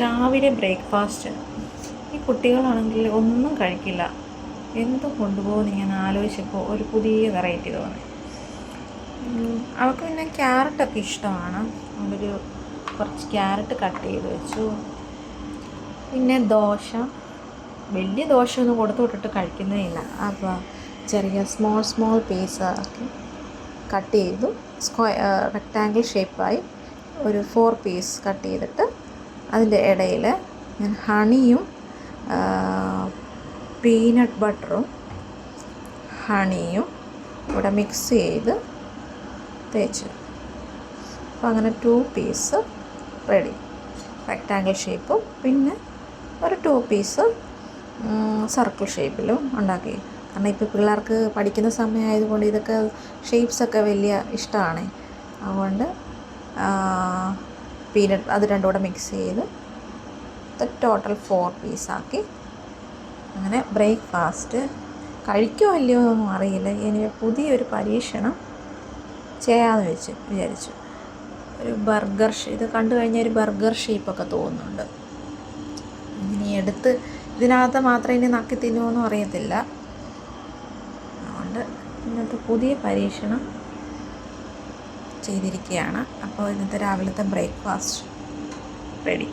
രാവിലെ ബ്രേക്ക്ഫാസ്റ്റ് ഈ കുട്ടികളാണെങ്കിൽ ഒന്നും കഴിക്കില്ല. എന്തും കൊണ്ടുപോകുമെന്ന് ഇങ്ങനെ ആലോചിച്ചപ്പോൾ ഒരു പുതിയ വെറൈറ്റി തോന്നി. അവൾക്ക് പിന്നെ ക്യാരറ്റൊക്കെ ഇഷ്ടമാണ്. അവളൊരു കുറച്ച് ക്യാരറ്റ് കട്ട് ചെയ്ത് വെച്ചു. പിന്നെ ദോശ, വലിയ ദോശയൊന്നും കൊടുത്തു വിട്ടിട്ട് കഴിക്കുന്നേ ഇല്ല. അപ്പോൾ ചെറിയ സ്മോൾ പീസാക്കി കട്ട് ചെയ്തു റെക്റ്റാങ്കിൾ ഷേപ്പായി ഒരു 4 പീസ് കട്ട് ചെയ്തിട്ട് അതിൻ്റെ ഇടയിൽ ഞാൻ ഹണിയും പീനട്ട് ബട്ടറും ഹണിയും ഇവിടെ മിക്സ് ചെയ്ത് തേച്ച്. അപ്പോൾ അങ്ങനെ 2 പീസ് റെഡി, റെക്റ്റാങ്കിൾ ഷേപ്പും പിന്നെ ഒരു 2 പീസ് സർക്കിൾ ഷേപ്പിലും ഉണ്ടാക്കി. കാരണം ഇപ്പോൾ പിള്ളേർക്ക് പഠിക്കുന്ന സമയമായതുകൊണ്ട് ഇതൊക്കെ ഷേപ്സൊക്കെ വലിയ ഇഷ്ടമാണ്. അതുകൊണ്ട് പീനട്ട് അത് രണ്ടും കൂടെ മിക്സ് ചെയ്ത് ടോട്ടൽ 4 പീസാക്കി. അങ്ങനെ ബ്രേക്ക്ഫാസ്റ്റ് കഴിക്കുമോ അല്ലയോ എന്നൊന്നും അറിയില്ല. ഇനി പുതിയൊരു പരീക്ഷണം ചെയ്യാമെന്ന് വിചാരിച്ചു. ഒരു ബർഗർ ഇത് കണ്ടു കഴിഞ്ഞാൽ ഒരു ബർഗർ ഷേപ്പൊക്കെ തോന്നുന്നുണ്ട്. ഇനി എടുത്ത് ഇതിനകത്ത് മാത്രം ഇനി നക്കി തിന്നുമോയെന്നും അറിയത്തില്ല. അതുകൊണ്ട് ഇന്നത്തെ പുതിയ പരീക്ഷണം ചെയ്തിരിക്കുകയാണ്. അപ്പോൾ ഇന്നത്തെ രാവിലത്തെ ബ്രേക്ക്ഫാസ്റ്റ് റെഡി.